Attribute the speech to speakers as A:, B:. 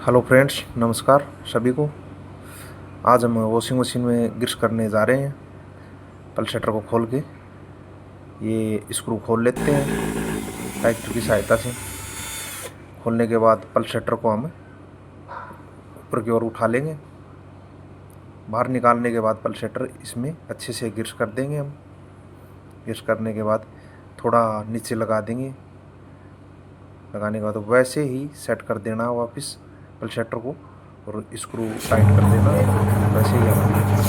A: Hello friends, नमस्कार सभी को। आज हम वॉशिंग मशीन में ग्रीस करने जा रहे हैं। पल्सेटर को खोल के ये स्क्रू खोल लेते हैं टाइटर की सहायता से। खोलने के बाद पल्सेटर को हम ऊपर की ओर उठा लेंगे। बाहर निकालने के बाद पल्सेटर इसमें अच्छे से ग्रीस कर देंगे हम। ग्रीस करने के बाद थोड़ा नीचे लगा देंगे। लगाने के बाद वैसे ही सेट कर देना वापस पल्सेटर को और स्क्रू टाइट कर देना। वैसे ही हमारी